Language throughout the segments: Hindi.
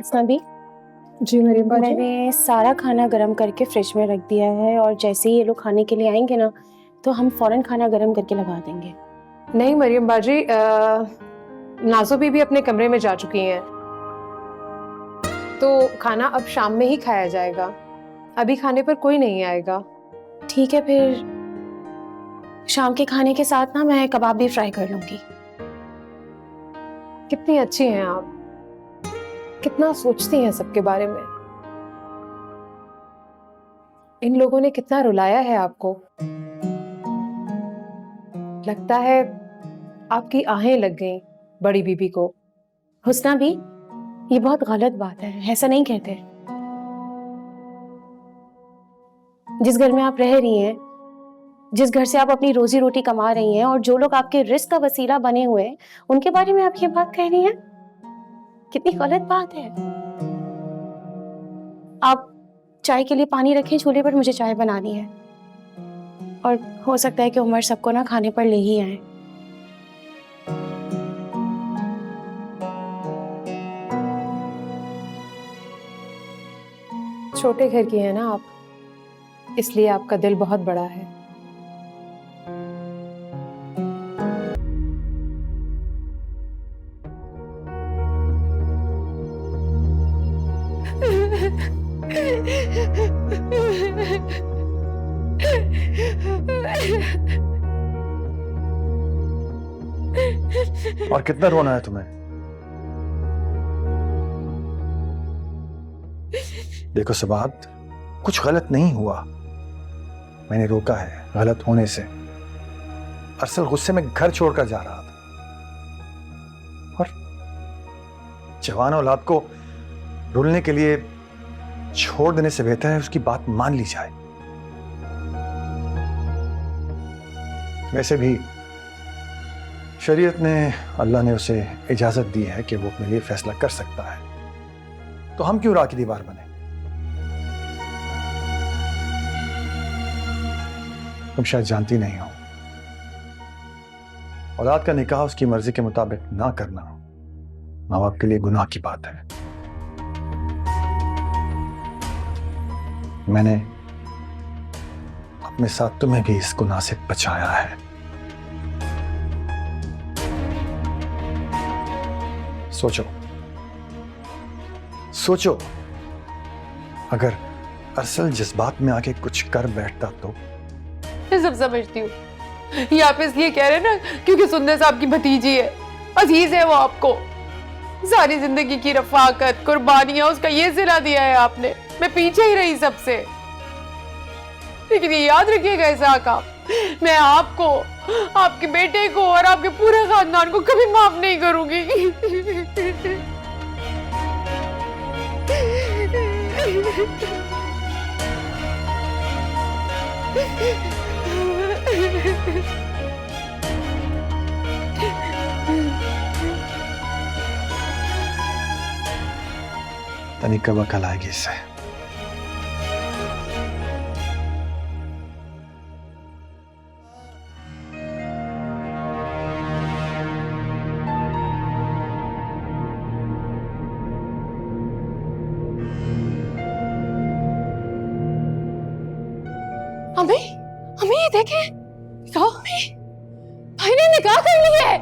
सभी जी मरियम बाजी, मैंने सारा खाना गर्म करके फ्रिज में रख दिया है और जैसे ही ये लोग खाने के लिए आएंगे ना तो हम फौरन खाना गर्म करके लगा देंगे। नहीं मरियम बाजी, नाजो बीबी अपने कमरे में जा चुकी हैं, तो खाना अब शाम में ही खाया जाएगा। अभी खाने पर कोई नहीं आएगा। ठीक है, फिर शाम के खाने के साथ ना मैं कबाब भी फ्राई कर लूंगी। कितनी अच्छी हैं आप, कितना सोचती हैं सबके बारे में। इन लोगों ने कितना रुलाया है आपको। लगता है आपकी आहें लग गईं बड़ी बीबी को। हुस्ना भी, ये बहुत गलत बात है, ऐसा नहीं कहते। जिस घर में आप रह रही हैं, जिस घर से आप अपनी रोजी रोटी कमा रही हैं और जो लोग आपके रिस्क का वसीला बने हुए हैं, उनके बारे में आप ये बात कह रही हैं, कितनी गलत बात है। आप चाय के लिए पानी रखें चूल्हे पर, मुझे चाय बनानी है। और हो सकता है कि उमर सबको ना खाने पर ले ही आए। छोटे घर की है ना आप, इसलिए आपका दिल बहुत बड़ा है। और कितना रोना है तुम्हें? देखो सबात, कुछ गलत नहीं हुआ, मैंने रोका है गलत होने से। अरसल गुस्से में घर छोड़कर जा रहा था और जवान औलाद को रुलने के लिए छोड़ देने से बेहतर है उसकी बात मान ली जाए। वैसे भी शरीयत ने, अल्लाह ने उसे इजाजत दी है कि वो अपने लिए फैसला कर सकता है, तो हम क्यों राह की दीवार बने? तुम शायद जानती नहीं हो, औलाद का निकाह उसकी मर्जी के मुताबिक ना करना माँ बाप के लिए गुनाह की बात है। मैंने अपने साथ तुम्हें भी इस गुनाह से बचाया है। सोचो सोचो, अगर अरसल जज्बात में आके कुछ कर बैठता तो। मैं सब समझती हूँ, ये आप इसलिए कह रहे हैं ना क्योंकि सुंदर साहब की भतीजी है, अजीज है वो आपको। सारी जिंदगी की रफाकत, कुर्बानियां, उसका ये सिला दिया है आपने। मैं पीछे ही रही सबसे, लेकिन ये याद रखिएगा इसहाक आप, मैं आपको, आपके बेटे को और आपके पूरे खानदान को कभी माफ नहीं करूंगी। तनिक कब अकल आएगी इससे। हमें ये देखे, भाई ने निकाह कर लिया है।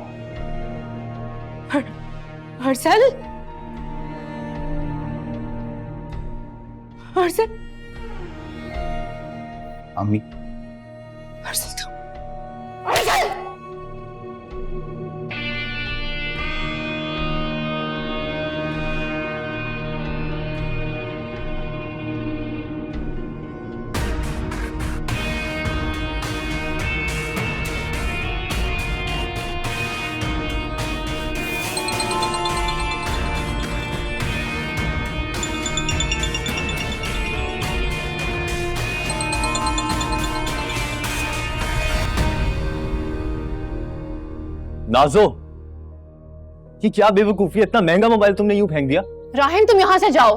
हर्षल, हर्षल, अम्मी, हर्षल तो, हर्षल! नाजो, ये क्या बेवकूफी है, इतना महंगा मोबाइल तुमने यूं फेंक दिया। राहिम तुम यहाँ से जाओ,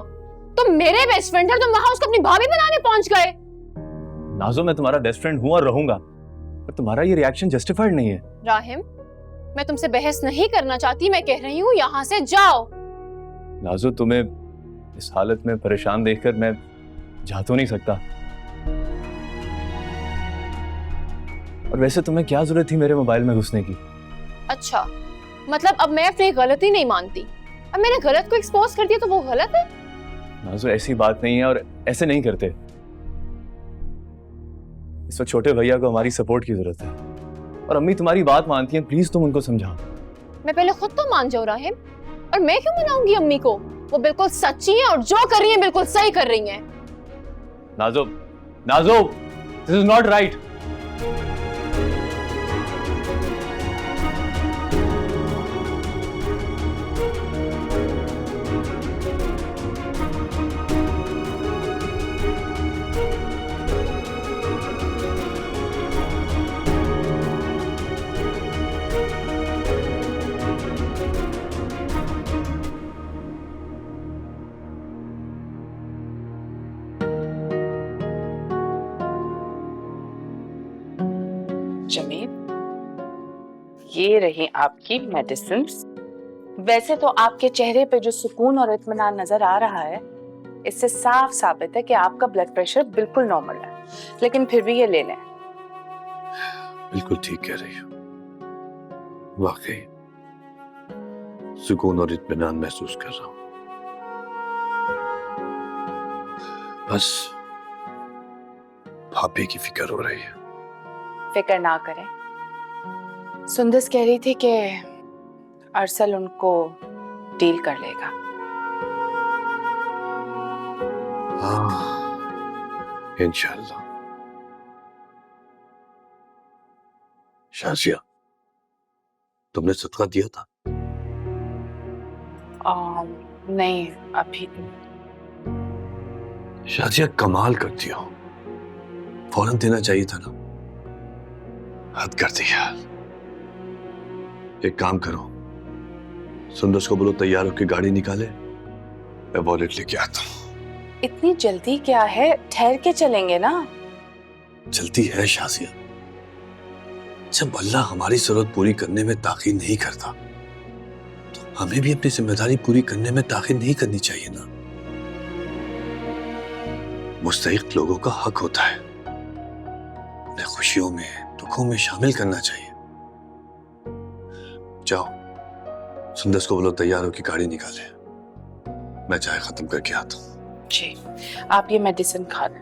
तुम मेरे बेस्ट फ्रेंड थे, तुम वहां उसको अपनी भाभी बनाने पहुंच गए। नाजो, मैं तुम्हारा बेस्ट फ्रेंड हूं और रहूंगा, पर तुम्हारा ये रिएक्शन जस्टिफाइड नहीं है। राहिम, मैं तुमसे बहस नहीं करना चाहती, मैं कह रही हूँ यहाँ से जाओ। नाजो, तुम्हें इस हालत में परेशान देखकर मैं जा तो नहीं सकता। और वैसे तुम्हें क्या जरूरत थी मेरे मोबाइल में घुसने की? अच्छा, मतलब अब मैं अपनी गलती नहीं मानती, अब मैंने गलत को एक्सपोज कर दिया तो वो गलत है? नाज़ो ऐसी बात नहीं है और ऐसे नहीं करते। इस वक्त छोटे भैया को हमारी सपोर्ट की जरूरत है और अम्मी तुम्हारी बात मानती हैं, प्लीज तुम उनको समझाओ। मैं पहले खुद तो मान जाऊं राहिम, और मैं क्यों मनाऊंगी अम्मी को? वो बिल्कुल सच्ची है और जो कर रही है बिल्कुल सही कर रही है। Nazo, Nazo, this is not right. Jamil, ये रही आपकी मेडिसिन्स। वैसे तो आपके चेहरे पे जो सुकून और इत्मीनान नजर आ रहा है, इससे साफ साबित है कि आपका ब्लड प्रेशर बिल्कुल नॉर्मल है, लेकिन फिर भी ये ले लें। बिल्कुल ठीक कह रही हो, वाकई सुकून और इत्मीनान महसूस कर रहा हूं। बस भाभी की फिक्र हो रही है। फिक्र ना करें, सुंदस कह रही थी कि अरसल उनको डील कर लेगा। हाँ, इंशाल्लाह। शाजिया, तुमने सदका दिया था? नहीं, अभी शाजिया कमाल करती हो, फौरन देना चाहिए था ना। हद कर दी यार। एक काम करो, सुंदस को बोलो तैयार होकर गाड़ी निकाले, मैं वॉलेट लेके आता हूं। इतनी जल्दी क्या है, ठहर के चलेंगे ना। जल्दी है शाजिया, जब अल्लाह हमारी जरूरत पूरी करने में ताखीर नहीं करता तो हमें भी अपनी जिम्मेदारी पूरी करने में ताखीर नहीं करनी चाहिए ना। मुस्तहिक लोगों का हक होता है उन्हें खुशियों में दुखों में शामिल करना चाहिए। जाओ, सुंदस को बोलो तैयार होकर गाड़ी निकाले, मैं चाय खत्म करके आता हूँ। जी, आप ये मेडिसिन खा लें।